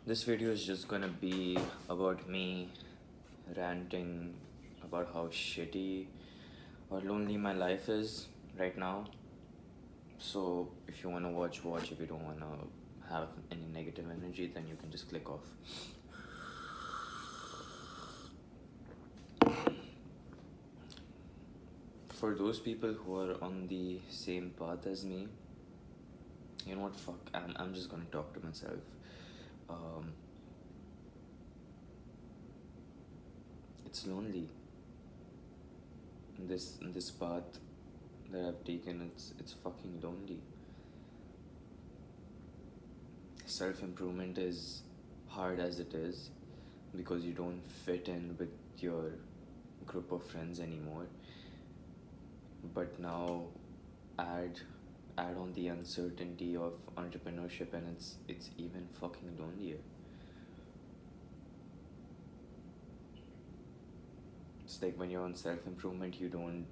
This video is just gonna be about me ranting about how shitty or lonely my life is right now. So if you wanna watch, watch. If you don't wanna have any negative energy, then you can just click off. For those people who are on the same path as me, you know what, fuck, I'm just gonna talk to myself. It's lonely. This path that I've taken, it's fucking lonely. Self-improvement is hard as it is because you don't fit in with your group of friends anymore. But now add on the uncertainty of entrepreneurship and it's even fucking lonelier. It's like when you're on self-improvement, you don't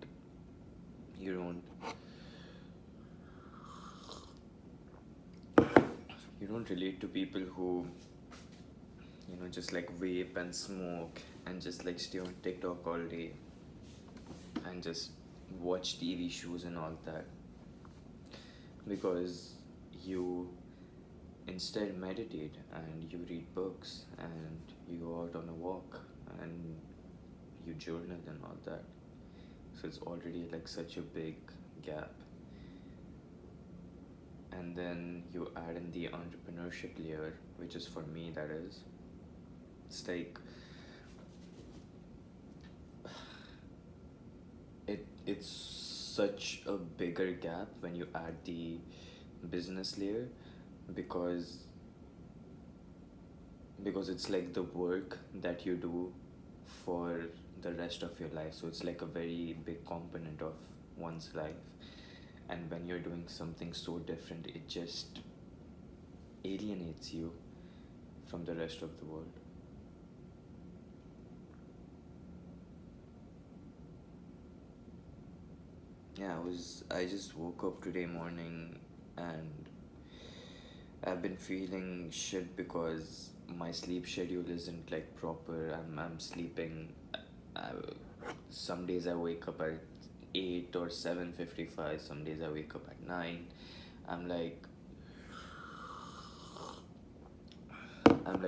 relate to people who just like vape and smoke and just like stay on TikTok all day and just watch TV shows and all that, because you instead meditate and you read books and you go out on a walk and you journal and all that. So it's already like such a big gap. And then you add in the entrepreneurship layer, which is for me, that is. It's like it's such a bigger gap when you add the business layer, because it's like the work that you do for the rest of your life. So it's like a very big component of one's life. And when you're doing something so different, it just alienates you from the rest of the world. Yeah, I just woke up today morning and I've been feeling shit because my sleep schedule isn't like proper. I'm sleeping. I, some days I wake up at 8 or 7:55. Some days I wake up at 9. I'm like,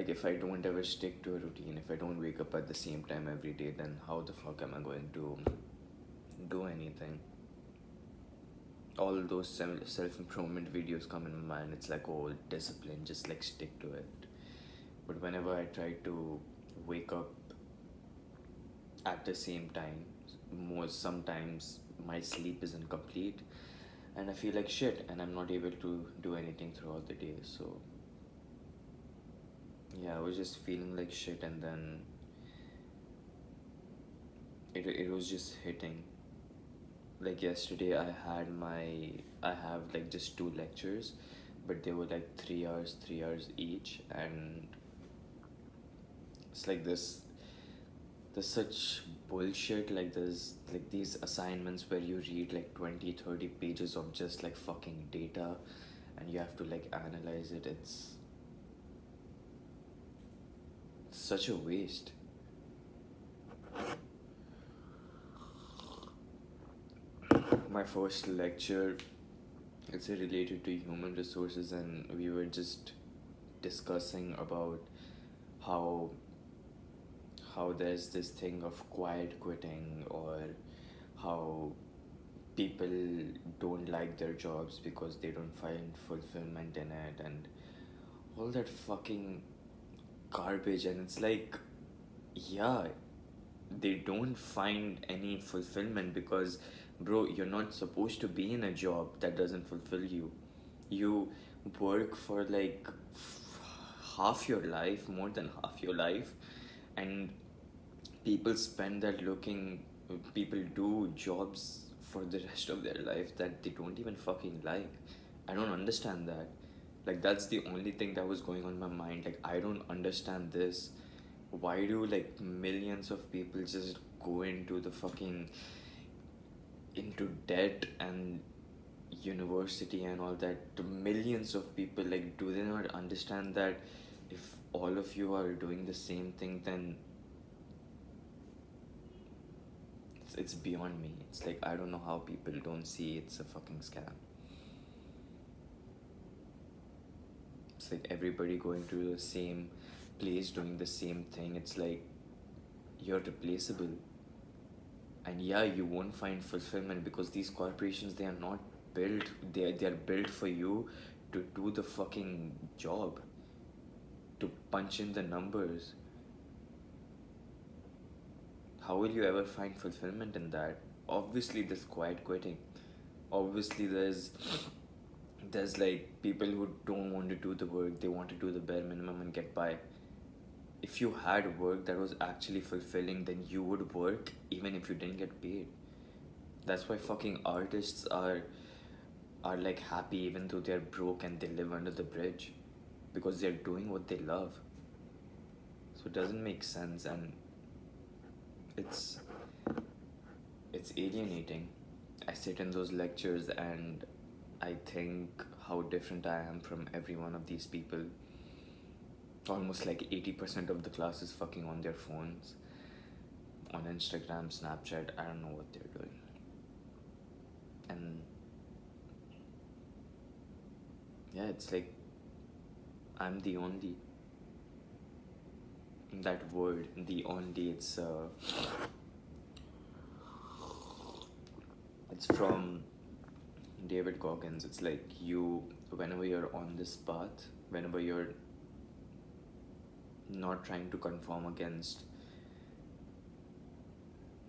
if I don't ever stick to a routine, if I don't wake up at the same time every day, then how the fuck am I going to do anything? All those self-improvement videos come in my mind. It's like, oh, discipline, just like stick to it. But whenever I try to wake up at the same time, sometimes my sleep isn't complete and I feel like shit and I'm not able to do anything throughout the day. So yeah, I was just feeling like shit, and then it was just hitting. Like yesterday I have like just 2 lectures, but they were like 3 hours each, and it's like this there's such bullshit. Like there's like these assignments where you read like 20-30 pages of just like fucking data and you have to like analyze it. It's such a waste. My first lecture, it's related to human resources, and we were just discussing about how there's this thing of quiet quitting, or how people don't like their jobs because they don't find fulfillment in it, and all that fucking garbage. And it's like, yeah, they don't find any fulfillment because, bro, you're not supposed to be in a job that doesn't fulfill you. You work for like half your life, more than half your life, and people spend that people do jobs for the rest of their life that they don't even fucking like. I don't understand that. Like, that's the only thing that was going on in my mind. Like, I don't understand this. Why do like millions of people just go into debt and university and all that? The millions of people, like, do they not understand that if all of you are doing the same thing, then it's beyond me. It's like, I don't know how people don't see it's a fucking scam. It's like everybody going to the same place doing the same thing. It's like you're replaceable. And yeah, you won't find fulfillment because these corporations, they are not built, they are built for you to do the fucking job, to punch in the numbers. How will you ever find fulfillment in that? Obviously there's quiet quitting. Obviously there's like people who don't want to do the work, they want to do the bare minimum and get by. If you had work that was actually fulfilling, then you would work even if you didn't get paid. That's why fucking artists are like happy even though they're broke and they live under the bridge, because they're doing what they love. So it doesn't make sense, and it's it's alienating. I sit in those lectures and I think how different I am from every one of these people. Almost like 80% of the class is fucking on their phones, on Instagram, Snapchat. I don't know what they're doing. And yeah, it's like I'm the only. That word, the only, it's from David Goggins. It's like you, whenever you're on this path, whenever you're not trying to conform against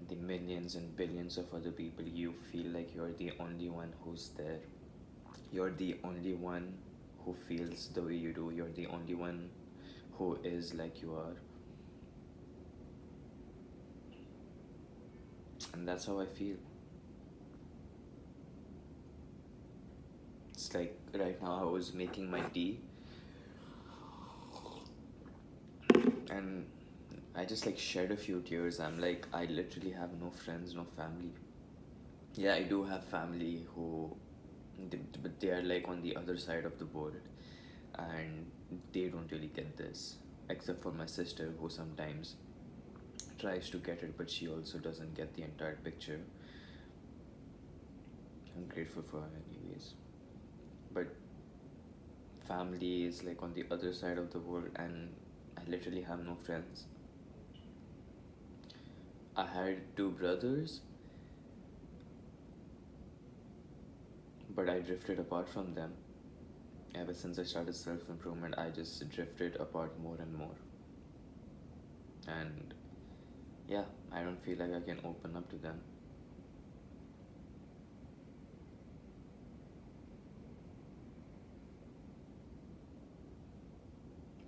the millions and billions of other people, you feel like you're the only one who's there. You're the only one who feels the way you do. You're the only one who is like you are. And that's how I feel. It's like right now I was making my tea and I just like shed a few tears. I'm like, I literally have no friends, no family. Yeah, I do have family but they are like on the other side of the board, and they don't really get this, except for my sister, who sometimes tries to get it, but she also doesn't get the entire picture. I'm grateful for her anyways. But family is like on the other side of the world, and I literally have no friends. I had two brothers, but I drifted apart from them. Ever since I started self-improvement, I just drifted apart more and more. And yeah, I don't feel like I can open up to them.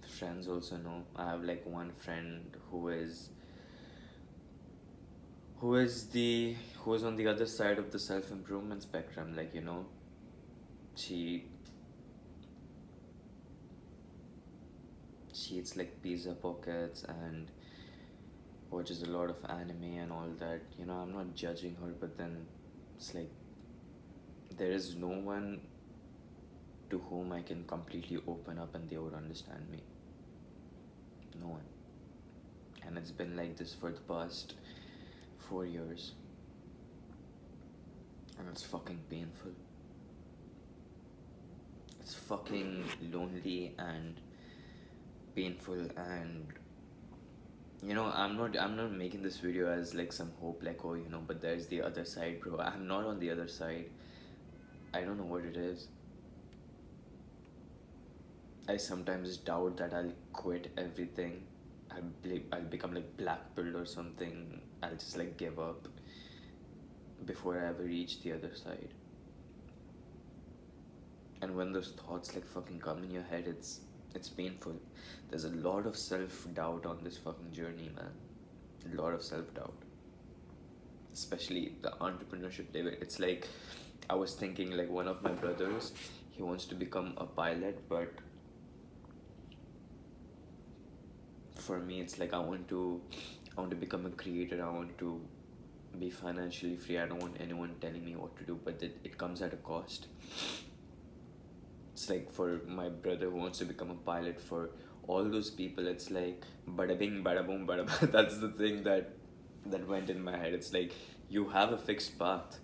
Friends also know. I have like one friend who is on the other side of the self-improvement spectrum. Like, she eats like pizza pockets and watches a lot of anime and all that. I'm not judging her, but then it's like there is no one to whom I can completely open up and they would understand me. No one. And it's been like this for the past 4 years. And it's fucking painful. It's fucking lonely and painful, and I'm not making this video as like some hope, like, oh, but there's the other side, bro. I'm not on the other side. I don't know what it is. I sometimes doubt that I'll quit everything. I'll become like black pilled or something. I'll just like give up before I ever reach the other side. And when those thoughts like fucking come in your head, it's painful. There's a lot of self-doubt on this fucking journey, man. A lot of self-doubt. Especially the entrepreneurship level. It's like, I was thinking like one of my brothers, he wants to become a pilot, but for me it's like I want to become a creator. I want to be financially free. I don't want anyone telling me what to do, but it comes at a cost. It's like for my brother who wants to become a pilot, for all those people, it's like bada bing, bada boom, bada bada. That's the thing that went in my head. It's like you have a fixed path.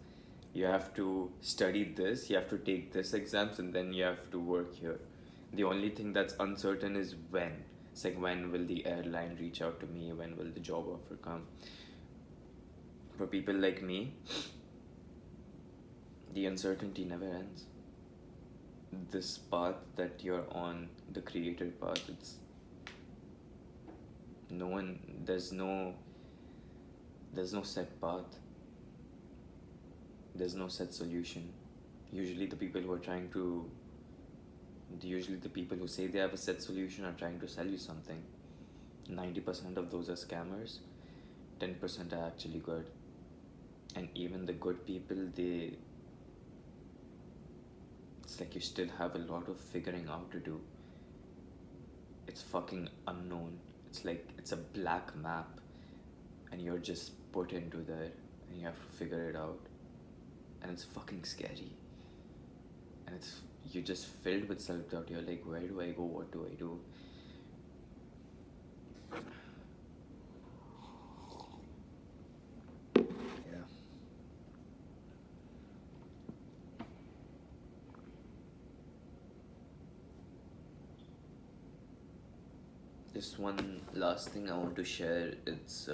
You have to study this, you have to take this exams, and then you have to work here. The only thing that's uncertain is when. It's like, when will the airline reach out to me? When will the job offer come? For people like me, the uncertainty never ends. This path that you're on, the creator path, it's no one, there's no set path, there's no set solution. Usually the people who are trying to usually the people who say they have a set solution are trying to sell you something. 90% of those are scammers, 10% are actually good. And even the good people, it's like you still have a lot of figuring out to do. It's fucking unknown. It's like it's a black map, and you're just put into there, and you have to figure it out. And it's fucking scary. And you're just filled with self-doubt. You're like, where do I go? What do I do? Yeah. Just one last thing I want to share. It's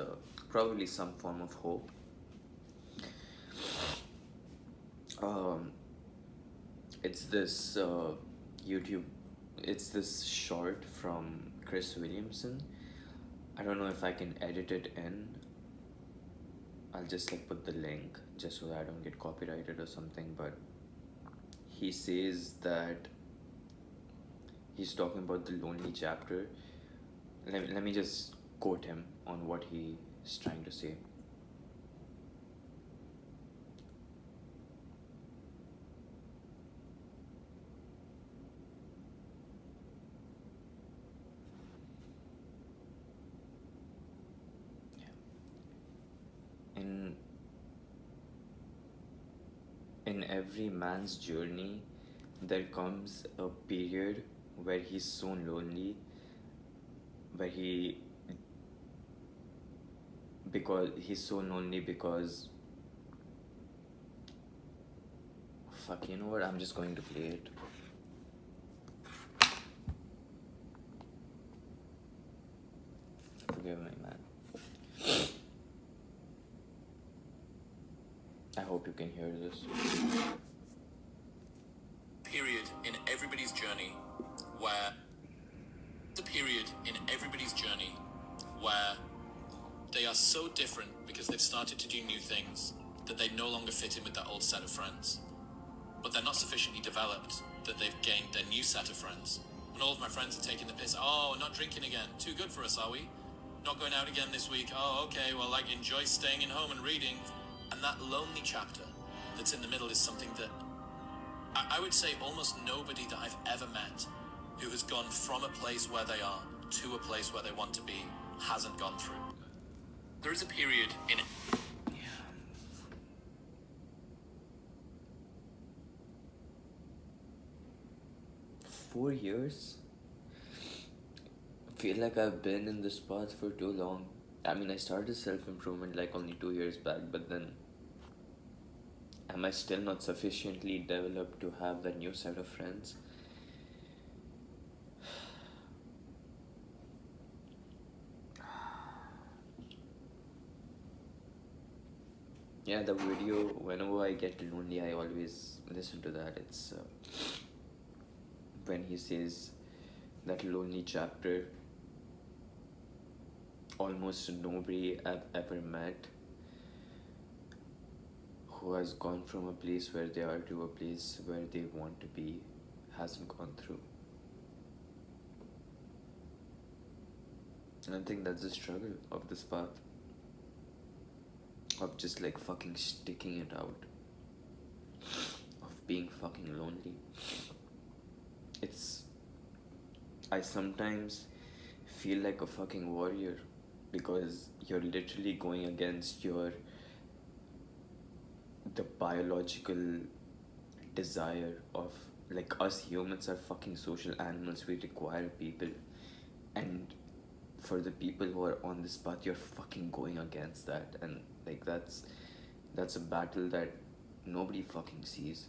probably some form of hope. It's this YouTube, it's this short from Chris Williamson. I don't know if I can edit it in. I'll just like put the link just so that I don't get copyrighted or something. But he says that he's talking about the lonely chapter. Let me just quote him on what he's trying to say. In every man's journey, there comes a period where he's so lonely, because he's so lonely because fuck, you know what? I'm just going to play it. Forgive me, man. I hope you can hear this. Period in everybody's journey where they are so different because they've started to do new things that they no longer fit in with their old set of friends. But they're not sufficiently developed that they've gained their new set of friends. And all of my friends are taking the piss. Oh, not drinking again. Too good for us, are we? Not going out again this week. Oh, okay, well, like, enjoy staying in home and reading. And that lonely chapter that's in the middle is something that I would say almost nobody that I've ever met who has gone from a place where they are to a place where they want to be hasn't gone through. There is a period in it. 4 years? I feel like I've been in this path for too long. I mean, I started self-improvement like only 2 years back, but then am I still not sufficiently developed to have that new set of friends? Yeah, the video, whenever I get lonely, I always listen to that. It's when he says that lonely chapter, almost nobody I've ever met who has gone from a place where they are to a place where they want to be hasn't gone through. And I think that's the struggle of this path, of just like fucking sticking it out, of being fucking lonely. I sometimes feel like a fucking warrior because you're literally going against the biological desire of, like, us humans are fucking social animals. We require people. And for the people who are on this path, you're fucking going against that, and like that's a battle that nobody fucking sees.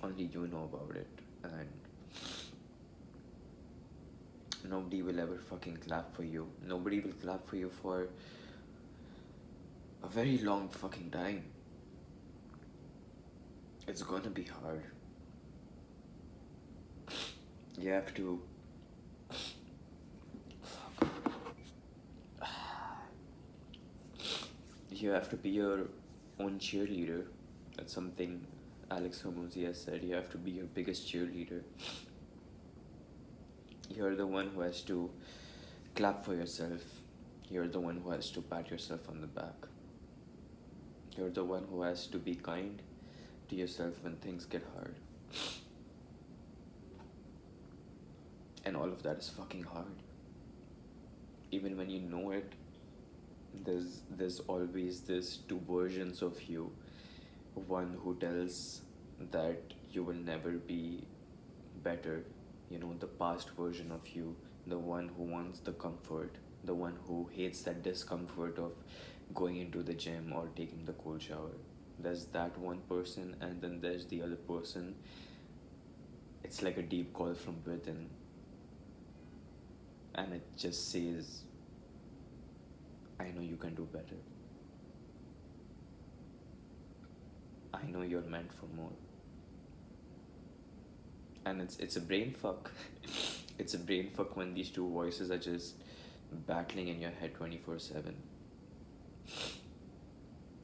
Only you know about it, and nobody will ever fucking clap for you. Nobody will clap for you for a very long fucking time. It's gonna be hard. You have to. You have to be your own cheerleader. That's something Alex Hormozzi has said. You have to be your biggest cheerleader. You're the one who has to clap for yourself. You're the one who has to pat yourself on the back. You're the one who has to be kind to yourself when things get hard. And all of that is fucking hard. Even when you know it, there's always this two versions of you. One who tells that you will never be better, the past version of you, the one who wants the comfort, the one who hates that discomfort of going into the gym or taking the cold shower. There's that one person, and then there's the other person. It's like a deep call from within, and it just says, I know you can do better. I know you're meant for more. And it's a brain fuck. It's a brain fuck when these two voices are just battling in your head 24/7.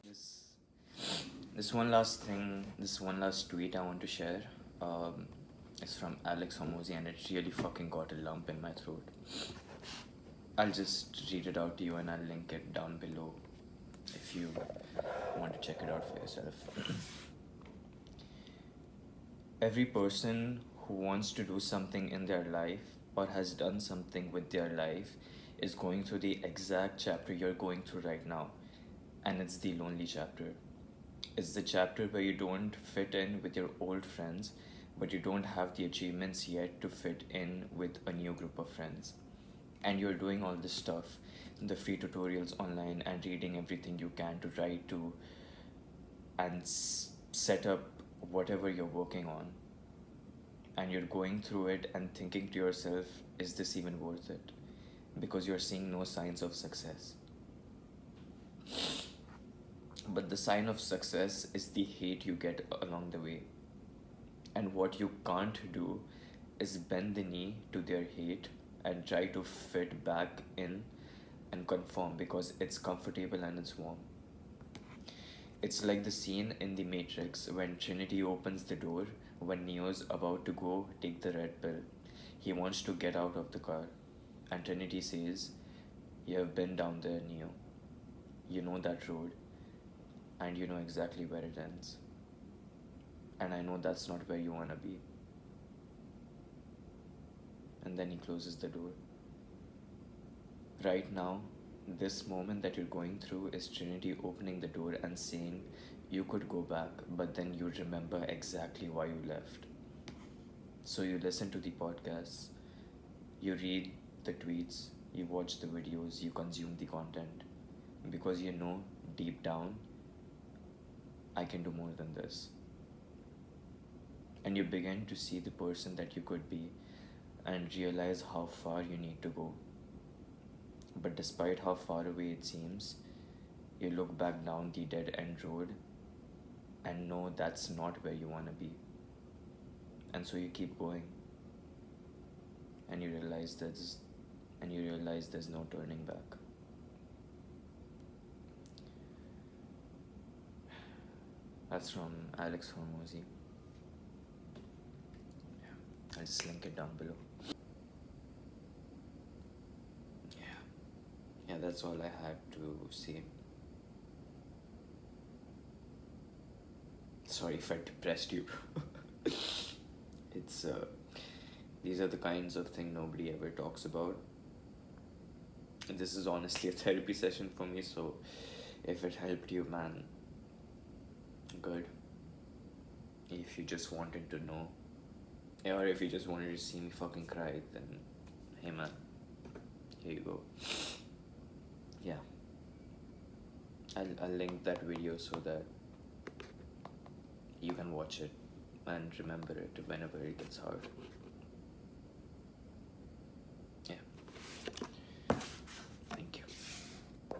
This, this one last thing, this one last tweet I want to share. It's from Alex Hormozzi, and it really fucking got a lump in my throat. I'll just read it out to you, and I'll link it down below if you want to check it out for yourself. Every person who wants to do something in their life or has done something with their life is going through the exact chapter you're going through right now. And it's the lonely chapter. It's the chapter where you don't fit in with your old friends, but you don't have the achievements yet to fit in with a new group of friends. And you're doing all this stuff, the free tutorials online, and reading everything you can to try to and set up whatever you're working on. And you're going through it and thinking to yourself, is this even worth it? Because you're seeing no signs of success. But the sign of success is the hate you get along the way. And what you can't do is bend the knee to their hate and try to fit back in and conform because it's comfortable and it's warm. It's like the scene in The Matrix when Trinity opens the door when Neo's about to go take the red pill. He wants to get out of the car, and Trinity says, "You have been down there, Neo. You know that road, and you know exactly where it ends. And I know that's not where you want to be." And then he closes the door. Right now, this moment that you're going through is Trinity opening the door and saying, you could go back, but then you remember exactly why you left. So you listen to the podcasts, you read the tweets, you watch the videos, you consume the content, because you know deep down, I can do more than this. And you begin to see the person that you could be and realize how far you need to go. But despite how far away it seems, you look back down the dead end road and know that's not where you want to be. And so you keep going. And you realize there's no turning back. That's from Alex Hormozzi. I'll just link it down below. Yeah, that's all I had to say. Sorry if I depressed you. It's these are the kinds of thing nobody ever talks about. And this is honestly a therapy session for me, so if it helped you, man, good. If you just wanted to know, Or if you just wanted to see me fucking cry, then hey man, here you go. Yeah, I'll link that video so that you can watch it and remember it whenever it gets hard.